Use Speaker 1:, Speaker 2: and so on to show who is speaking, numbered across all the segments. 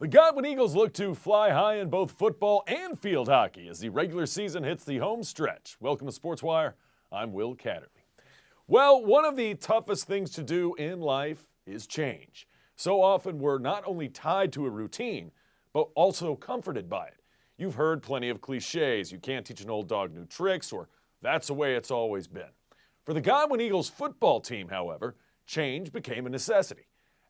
Speaker 1: The Godwin Eagles look to fly high in both football and field hockey as the regular season hits the home stretch. Welcome to SportsWire. I'm Will Catterley. Well, one of the toughest things to do in life is change. So often we're not only tied to a routine, but also comforted by it. You've heard plenty of cliches. You can't teach an old dog new tricks, or that's the way it's always been. For the Godwin Eagles football team, however, change became a necessity.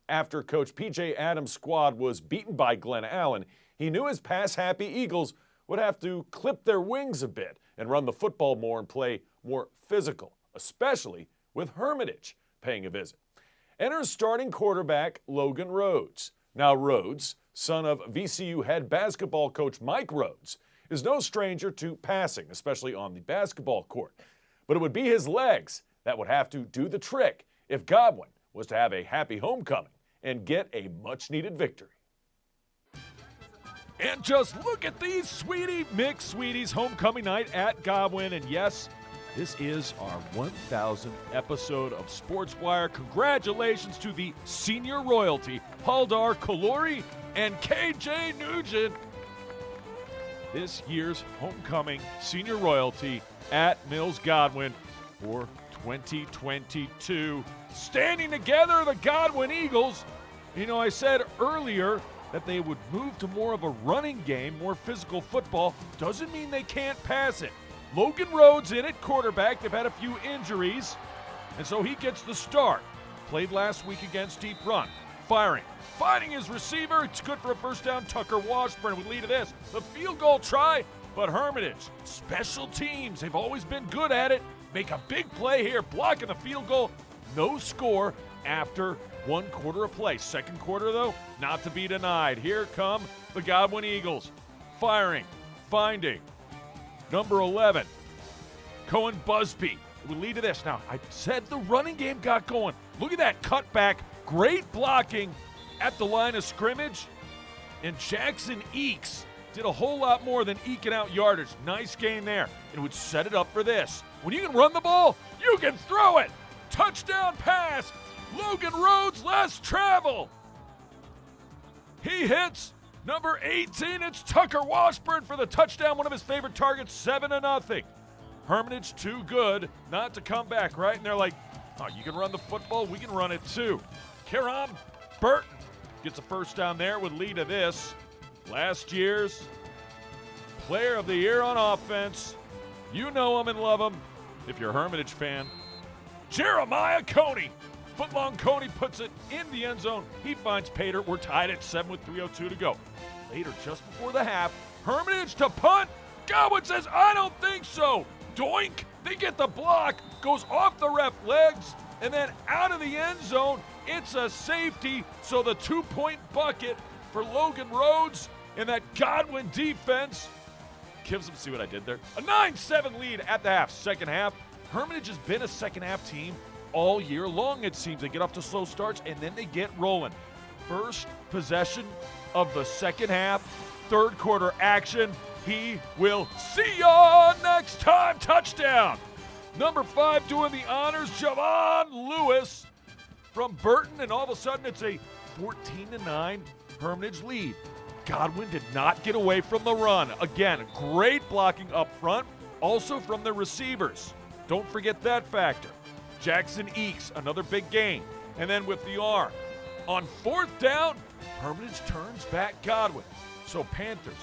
Speaker 1: After Coach P.J. Adams' squad was beaten by Glen Allen, he knew his pass-happy Eagles would have to clip their wings a bit and run the football more and play more physical, especially with Hermitage paying a visit. Enters starting quarterback Logan Rhodes. Now Rhodes, son of VCU head basketball coach Mike Rhodes, is no stranger to passing, especially on the basketball court. But it would be his legs that would have to do the trick if Godwin was to have a happy homecoming and get a much-needed victory. And just look at these Sweetie McSweeties homecoming night at Godwin. And yes, this is our 1,000th episode of SportsWire. Congratulations to the senior royalty, Haldar Kalori and KJ Nugent. This year's homecoming senior royalty at Mills Godwin for 2022. Standing together, the Godwin Eagles. You know, I said earlier that they would move to more of a running game, more physical football. Doesn't mean they can't pass it. Logan Rhodes in at quarterback. They've had a few injuries, and so he gets the start. Played last week against Deep Run. Firing. Finding his receiver. It's good for a first down. Tucker Washburn would lead to this. The field goal try, but Hermitage. Special teams. They've always been good at it. Make a big play here, blocking the field goal. No score after one quarter of play. Second quarter, though, not to be denied. Here come the Godwin Eagles. Firing, finding. Number 11, Cohen Busby. It would lead to this. Now, I said the running game got going. Look at that cutback. Great blocking at the line of scrimmage. And Jackson Eakes did a whole lot more than eking out yardage. Nice game there. It would set it up for this. When you can run the ball, you can throw it. Touchdown pass. Logan Rhodes, less travel. He hits number 18. It's Tucker Washburn for the touchdown. One of his favorite targets, 7-0. Hermitage too good not to come back, right? And they're like, oh, you can run the football, we can run it too. Karam Burton gets a first down there, would lead to this. Last year's player of the year on offense. You know him and love him if you're a Hermitage fan. Jeremiah Coney. Footlong Coney puts it in the end zone. He finds Pater. We're tied at 7 with 3:02 to go. Later, just before the half, Hermitage to punt. Godwin says, I don't think so. Doink. They get the block. Goes off the ref legs. And then out of the end zone, it's a safety. So the 2-point bucket for Logan Rhodes and that Godwin defense gives them, see what I did there? A 9-7 lead at the half. Second half, Hermitage has been a second half team all year long, it seems. They get off to slow starts, and then they get rolling. First possession of the second half, third quarter action. He will see ya next time. Touchdown. Number 5 doing the honors, Javon Lewis from Burton, and all of a sudden it's a 14-9 Hermitage lead. Godwin did not get away from the run. Again, great blocking up front, also from the receivers. Don't forget that factor. Jackson Eakes, another big gain. And then with the arm. On fourth down, Hermitage turns back Godwin. So Panthers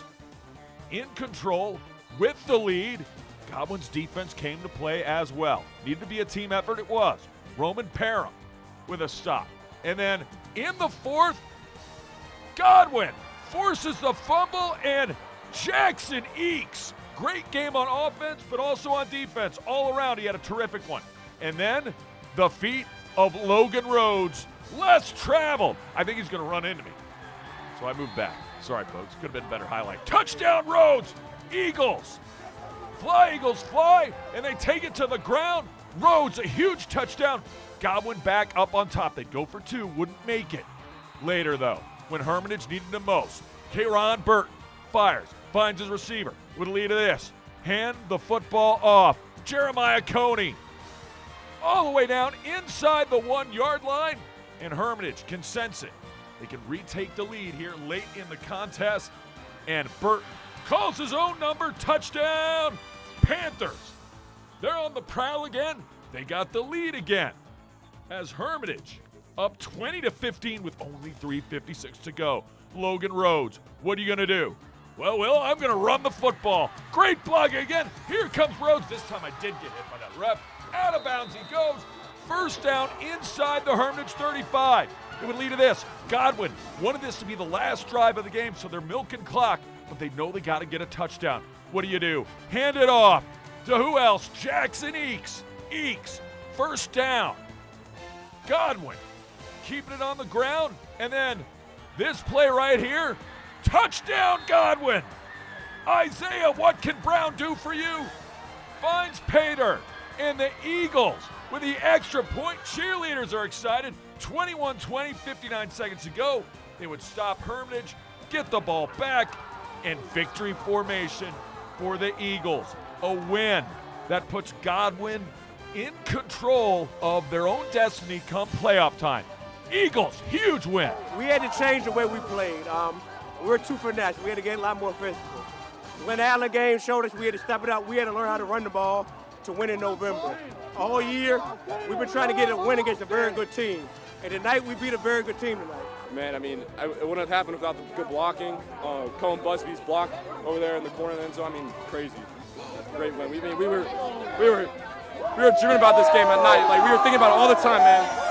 Speaker 1: in control with the lead. Godwin's defense came to play as well. Needed to be a team effort, it was. Roman Parham with a stop. And then in the fourth, Godwin forces the fumble, and Jackson Eakes. Great game on offense, but also on defense. All around, he had a terrific one. And then the feet of Logan Rhodes. Less travel. I think he's going to run into me. So I moved back. Sorry, folks. Could have been a better highlight. Touchdown, Rhodes. Eagles. Fly, Eagles, fly. And they take it to the ground. Rhodes, a huge touchdown. Godwin back up on top. They'd go for 2. Wouldn't make it. Later, though, when Hermitage needed him most, Karon Burton fires. Finds his receiver. Would lead to this. Hand the football off. Jeremiah Coney. All the way down inside the 1-yard line, and Hermitage can sense it. They can retake the lead here late in the contest. And Burton calls his own number. Touchdown, Panthers. They're on the prowl again. They got the lead again. As Hermitage up 20-15 with only 3:56 to go. Logan Rhodes, what are you going to do? Well, Will, I'm going to run the football. Great block again. Here comes Rhodes. This time I did get hit by that ref. Out of bounds he goes. First down inside the Hermitage 35. It would lead to this. Godwin wanted this to be the last drive of the game, so they're milking clock, but they know they got to get a touchdown. What do? Hand it off to who else? Jackson Eakes. Eakes, first down. Godwin keeping it on the ground, and then this play right here. Touchdown, Godwin. Isaiah, what can Brown do for you? Finds Pater, and the Eagles with the extra point. Cheerleaders are excited. 21-20, 59 seconds to go. They would stop Hermitage, get the ball back, and victory formation for the Eagles. A win that puts Godwin in control of their own destiny come playoff time. Eagles, huge win.
Speaker 2: We had to change the way we played. We were too finesse. We had to get a lot more physical. Glen Allen game showed us we had to step it up. We had to learn how to run the ball to win in November. All year, we've been trying to get a win against a very good team. And tonight, we beat a very good team tonight.
Speaker 3: Man, I mean, it wouldn't have happened without the good blocking. Cohen Busby's block over there in the corner of the end zone. I mean, crazy. Great win. We were dreaming about this game at night. Like, we were thinking about it all the time, man.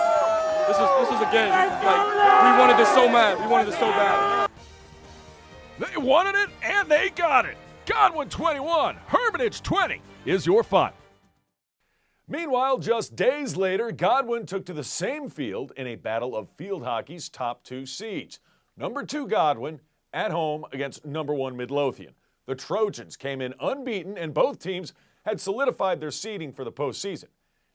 Speaker 3: This was a game. Like, we wanted this so bad. We wanted this so bad.
Speaker 1: They wanted it, and they got it. Godwin 21, Hermitage 20 is your fun. Meanwhile, just days later, Godwin took to the same field in a battle of field hockey's top two seeds. Number 2 Godwin at home against number 1 Midlothian. The Trojans came in unbeaten, and both teams had solidified their seeding for the postseason.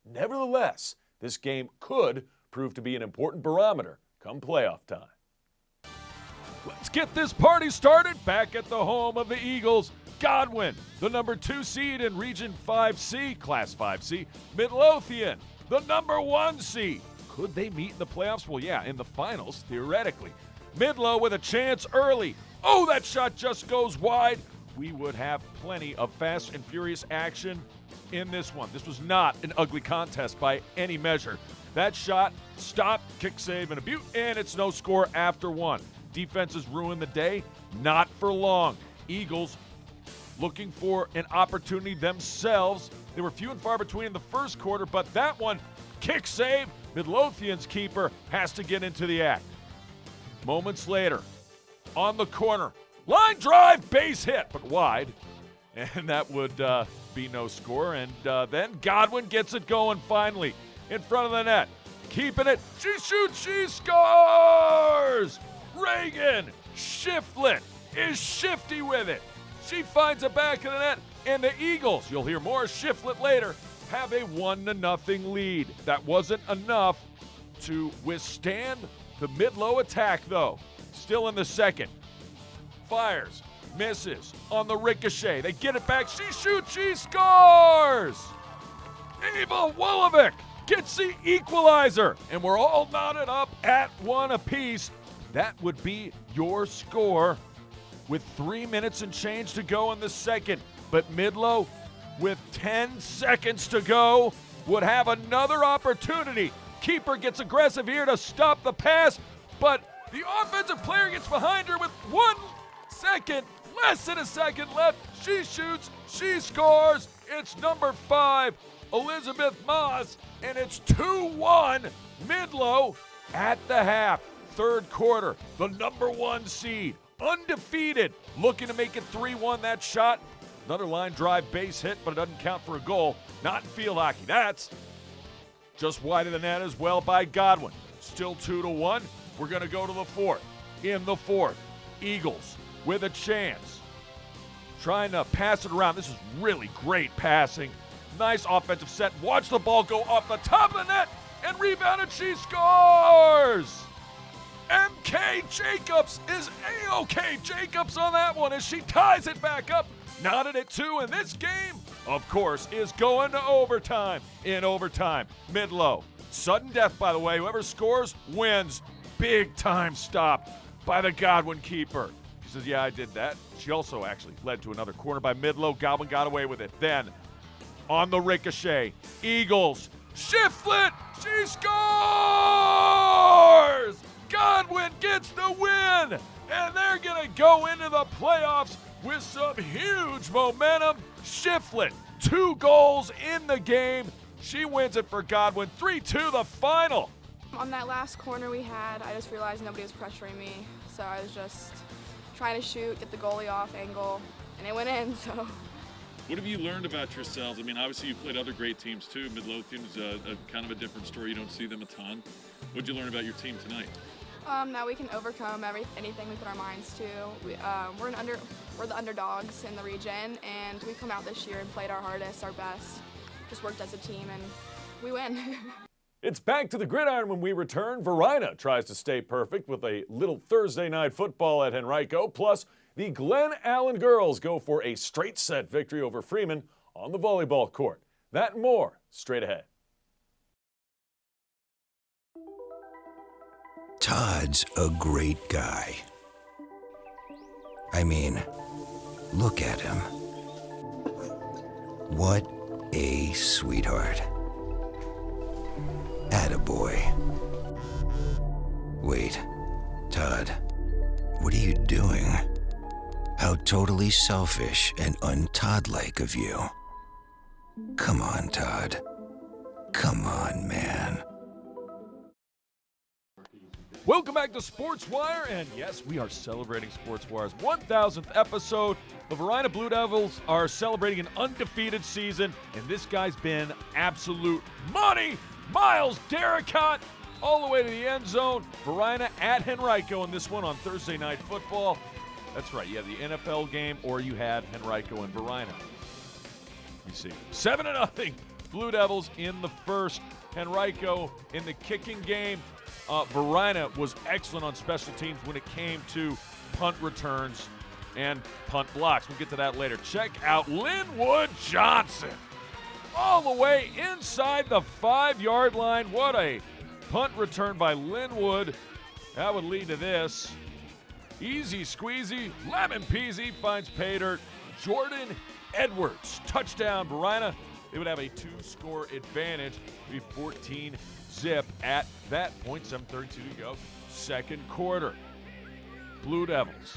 Speaker 1: Nevertheless, this game could prove to be an important barometer come playoff time. Let's get this party started back at the home of the Eagles. Godwin, the number 2 seed in Region 5C, Class 5C. Midlothian, the number 1 seed. Could they meet in the playoffs? Well, yeah, in the finals, theoretically. Midlo with a chance early. Oh, that shot just goes wide. We would have plenty of fast and furious action in this one. This was not an ugly contest by any measure. That shot stopped, kick save, and a beaut, and it's no score after one. Defenses ruined the day, not for long. Eagles looking for an opportunity themselves. They were few and far between in the first quarter, but that one, kick save. Midlothian's keeper has to get into the act. Moments later, on the corner, line drive, base hit, but wide. And that would be no score. And then Godwin gets it going finally in front of the net. Keeping it. She shoots. She scores. Reagan Shiflett is shifty with it. She finds the back of the net. And the Eagles, you'll hear more Shiflett later, have a 1-0 lead. That wasn't enough to withstand the mid-low attack, though. Still in the second. Fires. Misses on the ricochet. They get it back. She shoots. She scores. Eva Wolovic gets the equalizer. And we're all knotted up at 1 apiece. That would be your score with 3 minutes and change to go in the second. But Midlo, with 10 seconds to go, would have another opportunity. Keeper gets aggressive here to stop the pass, but the offensive player gets behind her with 1 second. Less than a second left. She shoots. She scores. It's number 5, Elizabeth Moss, and it's 2-1 Midlo at the half. Third quarter, the number 1 seed, undefeated, looking to make it 3-1. That shot, another line drive base hit, but it doesn't count for a goal. Not in field hockey. That's just wide of the net as well by Godwin. Still 2-1. We're going to go to the fourth. In the fourth, Eagles with a chance. Trying to pass it around. This is really great passing. Nice offensive set. Watch the ball go off the top of the net and rebounded. She scores! M.K. Jacobs is A-OK. Jacobs on that one as she ties it back up. Knotted at 2, and this game, of course, is going to overtime. In overtime, Midlo. Sudden death, by the way. Whoever scores wins. big time stop by the Godwin keeper. She says, yeah, I did that. She also actually led to another corner by Midlow. Godwin got away with it. Then, on the ricochet, Eagles, Shiflett, she scores! Godwin gets the win, and they're going to go into the playoffs with some huge momentum. Shiflett, 2 goals in the game. She wins it for Godwin, 3-2 the final.
Speaker 4: On that last corner we had, I just realized nobody was pressuring me, so I was just trying to shoot, get the goalie off angle, and it went in, so.
Speaker 5: What have you learned about yourselves? I mean, obviously you played other great teams too. Midlothian's a kind of a different story. You don't see them a ton. What did you learn about your team tonight?
Speaker 4: That we can overcome anything we put our minds to. We're the underdogs in the region, and we come out this year and played our hardest, our best, just worked as a team, and we win.
Speaker 1: It's back to the gridiron when we return. Varina tries to stay perfect with a little Thursday night football at Henrico. Plus, the Glen Allen girls go for a straight set victory over Freeman on the volleyball court. That and more straight ahead.
Speaker 6: Todd's a great guy. I mean, look at him. What a sweetheart. Attaboy. Wait, Todd, what are you doing? How totally selfish and un-Todd-like of you. Come on, Todd. Come on, man.
Speaker 1: Welcome back to SportsWire, and yes, we are celebrating SportsWire's 1,000th episode. The Varina Blue Devils are celebrating an undefeated season, and this guy's been absolute money. Miles Derricott all the way to the end zone. Varina at Henrico in this one on Thursday Night Football. That's right, you have the NFL game, or you had Henrico and Varina. You see, 7-0 Blue Devils in the first. Henrico in the kicking game. Varina was excellent on special teams when it came to punt returns and punt blocks. We'll get to that later. Check out Linwood Johnson all the way inside the 5-yard line. What a punt return by Linwood. That would lead to this. Easy squeezy, lemon peasy finds pay dirt. Jordan Edwards, touchdown Varina. They would have a 2-score advantage. Be 14-zip at that point. 7:32 to go. Second quarter. Blue Devils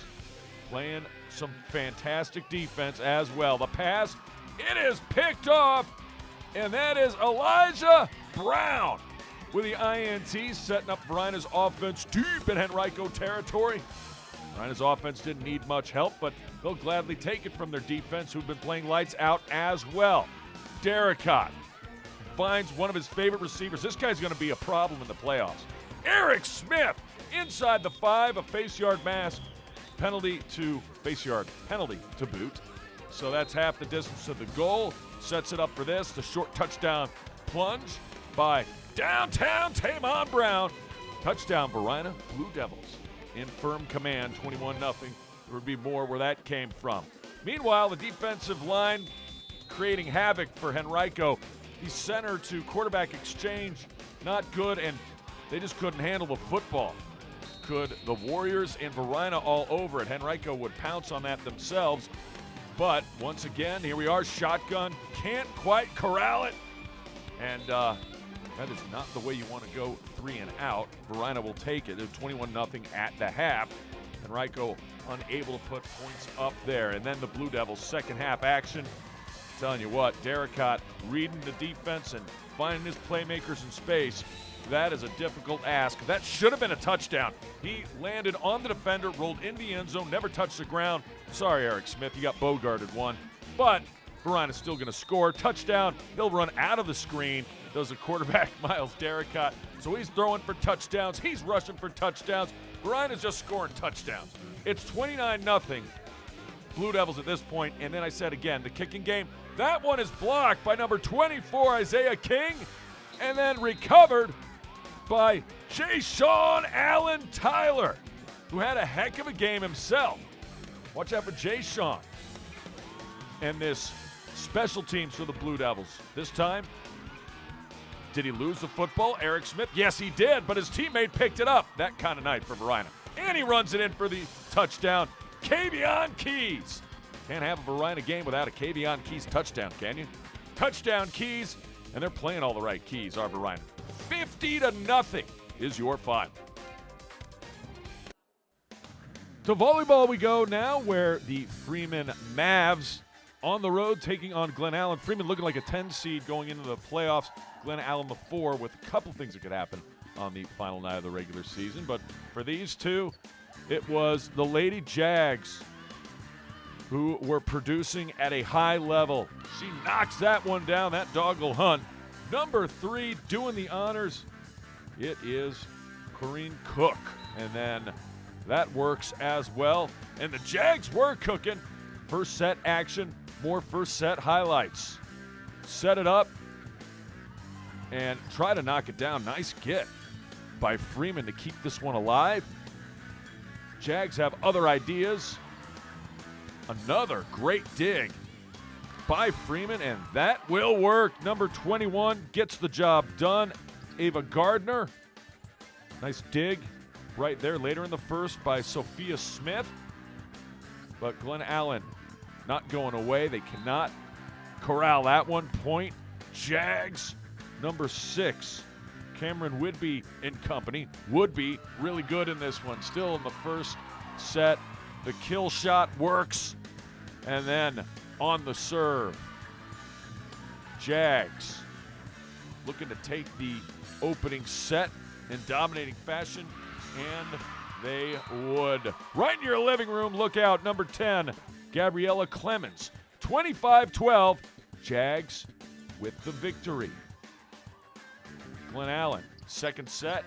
Speaker 1: playing some fantastic defense as well. The pass, it is picked off, and that is Elijah Brown with the INT, setting up Varina's offense deep in Henrico territory. Varina's offense didn't need much help, but they'll gladly take it from their defense, who've been playing lights out as well. Derricott finds one of his favorite receivers. This guy's going to be a problem in the playoffs. Eric Smith inside the 5, a face yard mass, penalty to boot. So that's half the distance to the goal. Sets it up for this. The short touchdown plunge by downtown Tamon Brown. Touchdown Varina Blue Devils in firm command, 21-0. There would be more where that came from. Meanwhile, the defensive line creating havoc for Henrico. The center to quarterback exchange, not good, and they just couldn't handle the football. Could the Warriors and Varina all over it? Henrico would pounce on that themselves. But once again, here we are, shotgun. Can't quite corral it. And that is not the way you want to go 3 and out. Varina will take it. They're 21-0 at the half. Henrico unable to put points up there. And then the Blue Devils' second half action. Telling you what, Derricott reading the defense and finding his playmakers in space. That is a difficult ask. That should have been a touchdown. He landed on the defender, rolled into the end zone, never touched the ground. Sorry, Eric Smith, you got bogarted one. But Varina's still going to score. Touchdown. He'll run out of the screen. Does the quarterback, Miles Derricott. So he's throwing for touchdowns. He's rushing for touchdowns. Varina's just scoring touchdowns. It's 29-0. Blue Devils at this point. And then I said again, the kicking game. That one is blocked by number 24, Isaiah King. And then recovered by Jay-Sean Allen Tyler, who had a heck of a game himself. Watch out for Jay-Sean. And this special teams for the Blue Devils. This time, Did he lose the football? Eric Smith? Yes, he did, but his teammate picked it up. That kind of night for Varina. And he runs it in for the touchdown. Kavion Keys. Can't have a Varina game without a Kavion Keys touchdown, can you? Touchdown Keys, and they're playing all the right keys, our Varina. 50-0 is your final. To volleyball we go now, where the Freeman Mavs on the road taking on Glen Allen. Freeman looking like a 10 seed going into the playoffs. Glen Allen the 4, with a couple things that could happen on the final night of the regular season. But for these two, it was the Lady Jags who were producing at a high level. She knocks that one down. That dog will hunt. Number 3 doing the honors. It is Corrine Cook. And then that works as well. And the Jags were cooking. First set action, more first set highlights. Set it up and try to knock it down. Nice get by Freeman to keep this one alive. Jags have other ideas. Another great dig by Freeman, and that will work. Number 21 gets the job done. Ava Gardner. Nice dig right there later in the first by Sophia Smith. But Glen Allen not going away. They cannot corral that one. Point Jags. Number 6, Cameron Woodby and company. Woodby really good in this one. Still in the first set. The kill shot works. And then on the serve, Jags looking to take the opening set in dominating fashion, and they would. Right in your living room, look out, number 10, Gabriella Clemens. 25-12, Jags with the victory. Glen Allen, second set.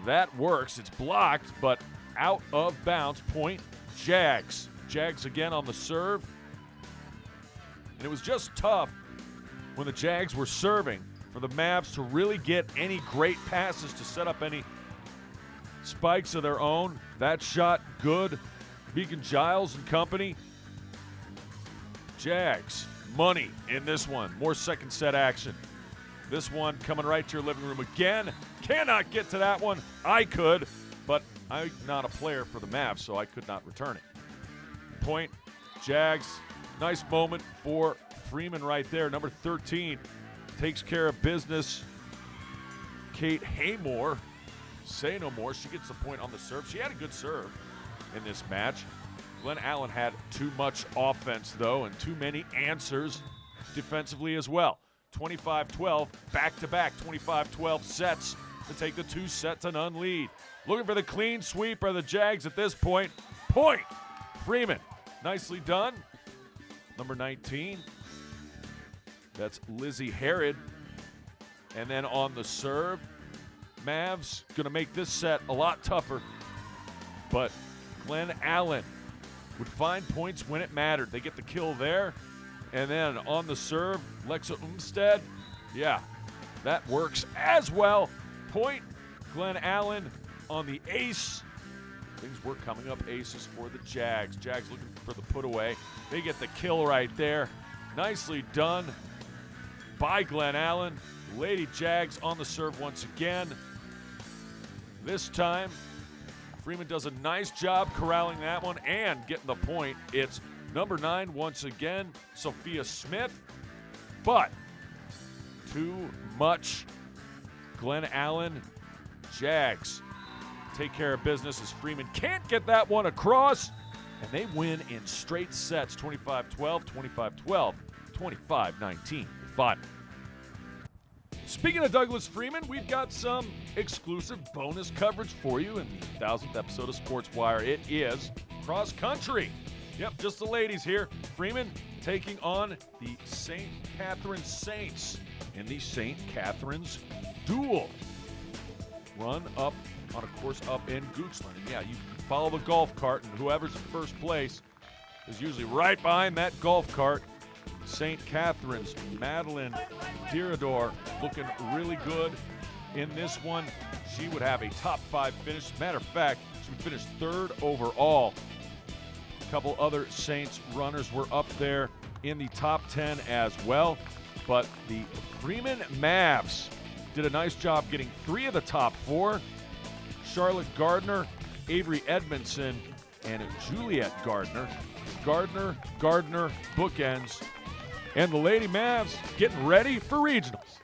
Speaker 1: That works. It's blocked, but out of bounds. Point Jags. Jags again on the serve. And it was just tough when the Jags were serving for the Mavs to really get any great passes to set up any spikes of their own. That shot good. Megan Giles and company. Jags, money in this one. More second set action. This one coming right to your living room again. Cannot get to that one. I could, but I'm not a player for the Mavs, so I could not return it. Point, Jags. Nice moment for Freeman right there. Number 13 takes care of business. Kate Haymore. Say no more. She gets the point on the serve. She had a good serve in this match. Glen Allen had too much offense, though, and too many answers defensively as well. 25-12, back-to-back 25-12 sets to take the 2-0 lead. Looking for the clean sweep are the Jags at this point. Point, Freeman. Nicely done. Number 19, that's Lizzie Herod. And then on the serve, Mavs going to make this set a lot tougher. But Glen Allen would find points when it mattered. They get the kill there. And then on the serve, Lexa Umstead. Yeah, that works as well. Point, Glen Allen on the ace. Things were coming up aces for the Jags. Jags looking for the put away. They get the kill right there. Nicely done by Glen Allen. Lady Jags on the serve once again. This time, Freeman does a nice job corralling that one and getting the point. It's number 9 once again, Sophia Smith. But too much. Glen Allen, Jags take care of business as Freeman can't get that one across. And they win in straight sets, 25-12, 25-12, 25-19. Fun. Speaking of Douglas Freeman, we've got some exclusive bonus coverage for you in the 1000th episode of SportsWire. It is cross country. Yep, just the ladies here. Freeman taking on the St. Catharines Saints in the St. Catharines Duel. Run up on a course up in Goochland. And yeah, you follow the golf cart, and whoever's in first place is usually right behind that golf cart. St. Catharines, Madeline Dirador looking really good in this one. She would have a top 5 finish. Matter of fact, she would finish 3rd overall. A couple other Saints runners were up there in the top 10 as well. but the Freeman Mavs did a nice job getting 3 of the top 4. Charlotte Gardner, Avery Edmondson, and Juliet Gardner. Gardner, bookends. And the Lady Mavs getting ready for regionals.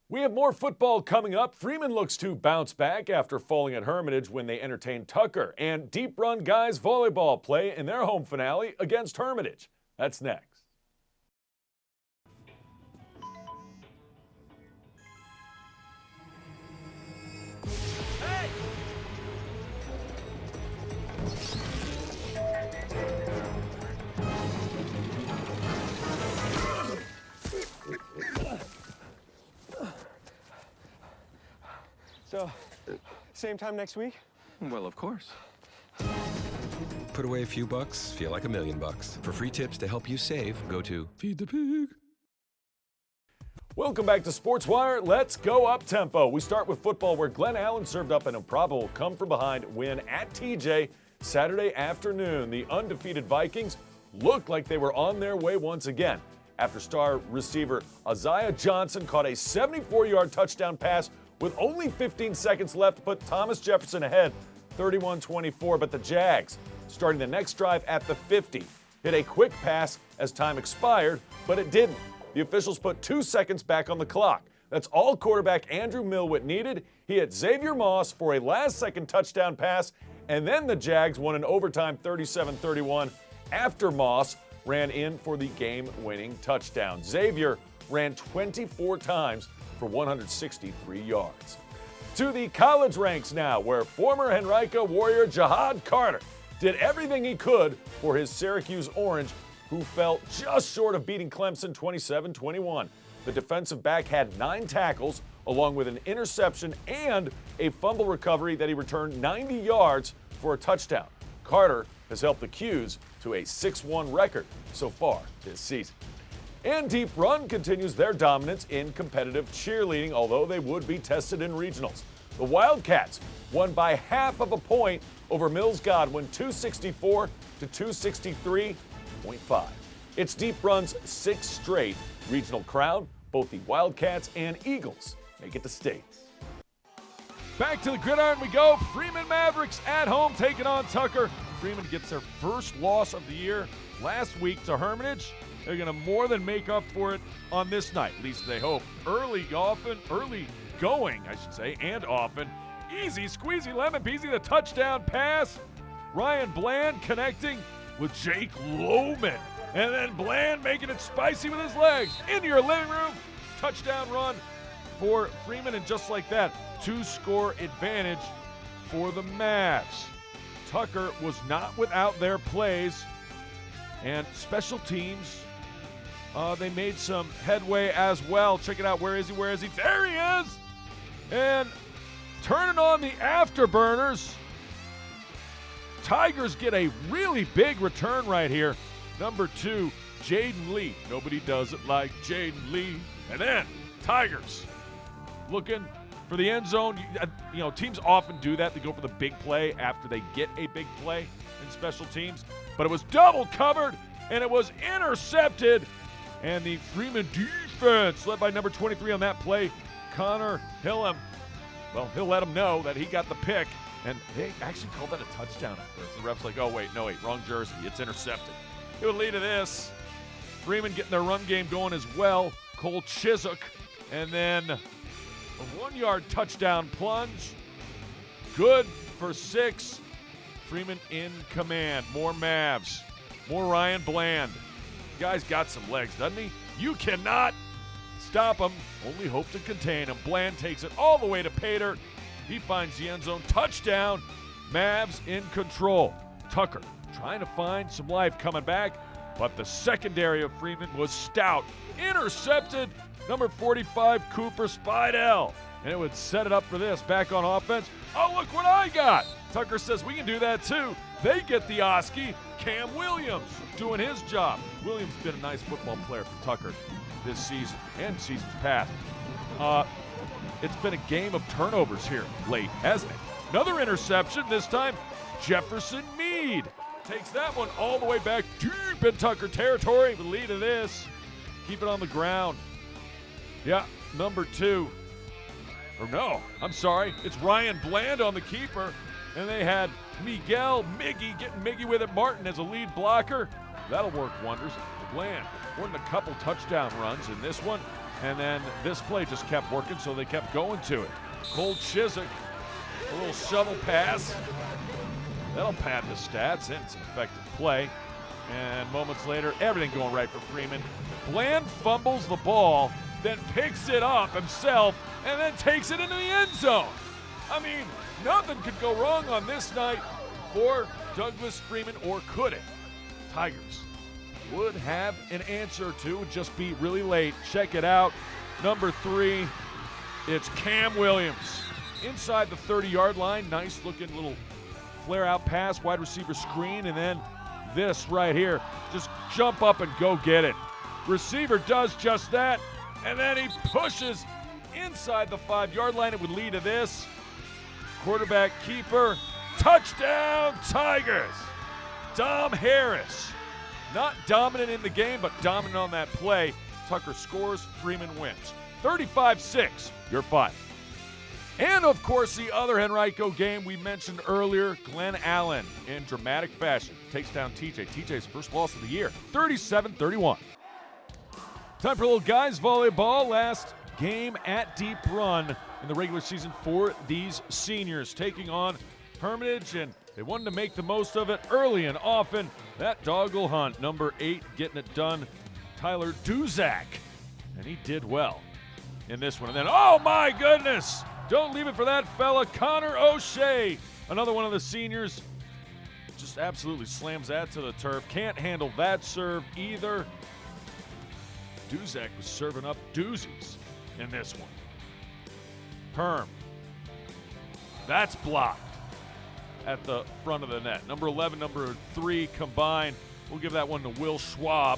Speaker 1: We have more football coming up. Freeman looks to bounce back after falling at Hermitage when they entertained Tucker. And Deep Run Guys volleyball play in their home finale against Hermitage. That's next.
Speaker 7: So, same time next week?
Speaker 8: Well, of course.
Speaker 9: Put away a few bucks, feel like $1 million. For free tips to help you save, go to Feed the Pig.
Speaker 1: Welcome back to SportsWire. Let's go up tempo. We start with football, where Glen Allen served up an improbable come-from-behind win at TJ Saturday afternoon. The undefeated Vikings looked like they were on their way once again after star receiver Isaiah Johnson caught a 74-yard touchdown pass with only 15 seconds left to put Thomas Jefferson ahead 31-24. But the Jags, starting the next drive at the 50, hit a quick pass as time expired, but it didn't. The officials put 2 seconds back on the clock. That's all quarterback Andrew Millwit needed. He hit Xavier Moss for a last-second touchdown pass, and then the Jags won in overtime 37-31 after Moss ran in for the game-winning touchdown. Xavier ran 24 times for 163 yards. To the college ranks now, where former Henrico Warrior Jahad Carter did everything he could for his Syracuse Orange, who fell just short of beating Clemson 27-21. The defensive back had 9 tackles, along with an interception and a fumble recovery that he returned 90 yards for a touchdown. Carter has helped the Qs to a 6-1 record so far this season. And Deep Run continues their dominance in competitive cheerleading, although they would be tested in regionals. The Wildcats won by half of a point over Mills Godwin, 264 to 263.5. It's Deep Run's 6th straight regional crown. Both the Wildcats and Eagles make it to state. Back to the gridiron we go. Freeman Mavericks at home taking on Tucker. Freeman gets their first loss of the year last week to Hermitage. They're going to more than make up for it on this night, at least they hope. Early going, and often. Easy, squeezy, lemon peasy, the touchdown pass. Ryan Bland connecting with Jake Lohman. And then Bland making it spicy with his legs. Into your living room. Touchdown run for Freeman, and just like that, 2-score advantage for the Mavs. Tucker was not without their plays, and special teams, they made some headway as well. Check it out. Where is he? There he is! And turning on the afterburners. Tigers get a really big return right here. Number 2, Jaden Lee. Nobody does it like Jaden Lee. And then Tigers looking for the end zone. You know, teams often do that. They go for the big play after they get a big play in special teams. But it was double covered, and it was intercepted. And the Freeman defense, led by number 23 on that play, Connor Hillam, well, he'll let him know that he got the pick. And they actually called that a touchdown at first. The ref's like, oh, wait, wrong jersey. It's intercepted. It would lead to this. Freeman getting their run game going as well. Cole Chishook. And then a 1-yard touchdown plunge. Good for 6. Freeman in command. More Mavs. More Ryan Bland. Guy's got some legs, doesn't he? You cannot stop him. Only hope to contain him. Bland takes it all the way to Pater. He finds the end zone. Touchdown. Mavs in control. Tucker trying to find some life coming back, but the secondary of Freeman was stout. Intercepted. Number 45, Cooper Spidell. And it would set it up for this. Back on offense. Oh, look what I got. Tucker says we can do that too. They get the Oski. Cam Williams doing his job. Williams has been a nice football player for Tucker this season and seasons past. It's been a game of turnovers here late, hasn't it? Another interception, this time Jefferson Meade takes that one all the way back deep in Tucker territory. The lead of this, keep it on the ground. Yeah, number 2. Or no, I'm sorry. It's Ryan Bland on the keeper. And they had Miguel Miggy getting Miggy with it. Martin as a lead blocker. That'll work wonders. Bland won a couple touchdown runs in this one. And then this play just kept working, so they kept going to it. Cole Chiswick, a little shovel pass. That'll pad the stats, and it's an effective play. And moments later, everything going right for Freeman. Bland fumbles the ball, then picks it up himself, and then takes it into the end zone. I mean, nothing could go wrong on this night for Douglas Freeman, or could it? Tigers would have an answer to, would just be really late. Check it out. Number 3, it's Cam Williams. Inside the 30-yard line, nice looking little flare-out pass, wide receiver screen, and then this right here. Just jump up and go get it. Receiver does just that, and then he pushes inside the 5-yard line. It would lead to this. Quarterback keeper, touchdown Tigers. Dom Harris. Not dominant in the game, but dominant on that play. Tucker scores, Freeman wins. 35-6, your 5. And, of course, the other Henrico game we mentioned earlier, Glen Allen, in dramatic fashion, takes down TJ. TJ's first loss of the year, 37-31. Time for a little guys volleyball. Last game at Deep Run in the regular season for these seniors, taking on Hermitage, and they wanted to make the most of it early and often. That dog will hunt. Number 8 getting it done, Tyler Duzak, and he did well in this one. And then, oh my goodness, don't leave it for that fella, Connor O'Shea, another one of the seniors, just absolutely slams that to the turf. Can't handle that serve either. Duzak was serving up doozies in this one. Herm, that's blocked at the front of the net. Number 11, number 3 combined. We'll give that one to Will Schwab.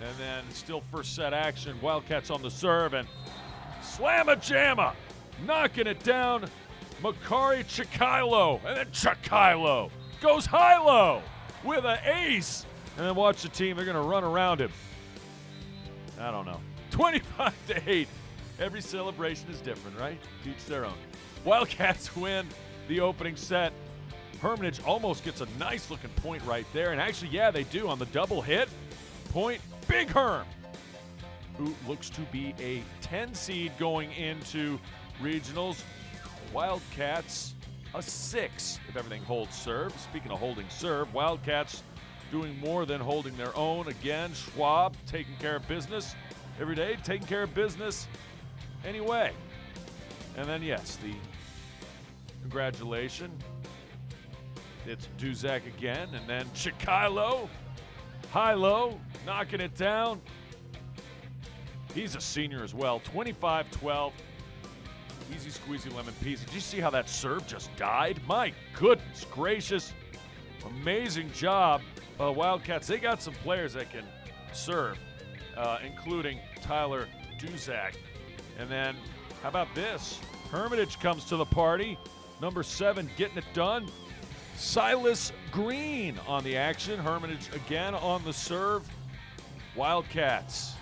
Speaker 1: And then still first set action. Wildcats on the serve, and slam-a-jamma, knocking it down. Makari Chikilo, and then Chikilo goes high-low with an ace. And then watch the team, they're gonna run around him. I don't know. 25-8. Every celebration is different, right? Each their own. Wildcats win the opening set. Hermitage almost gets a nice looking point right there. And actually, yeah, they do on the double hit. Point, Big Herm, who looks to be a 10 seed going into regionals. Wildcats, a 6 if everything holds serve. Speaking of holding serve, Wildcats doing more than holding their own. Again, Schwab taking care of business every day, taking care of business anyway. And then, yes, the congratulation. It's Duzak again, and then Chikilo, high-low, knocking it down. He's a senior as well, 25-12. Easy squeezy lemon peasy. Did you see how that serve just died? My goodness gracious. Amazing job. Wildcats, they got some players that can serve, including Tyler Duzak. And then, how about this? Hermitage comes to the party. Number 7 getting it done. Silas Green on the action. Hermitage again on the serve. Wildcats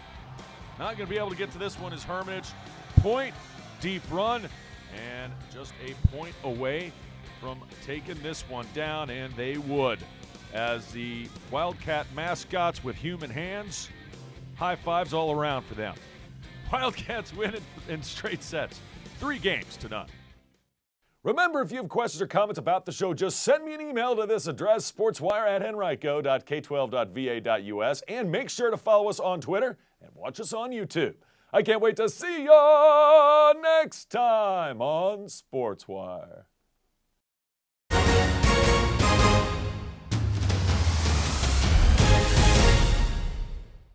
Speaker 1: not going to be able to get to this one as Hermitage. Point, deep run, and just a point away from taking this one down, and they would. As the Wildcat mascots with human hands, high fives all around for them. Wildcats win in straight sets, 3-0. Remember, if you have questions or comments about the show, just send me an email to this address, sportswire@henrico.k12.va.us, and make sure to follow us on Twitter and watch us on YouTube. I can't wait to see you next time on SportsWire.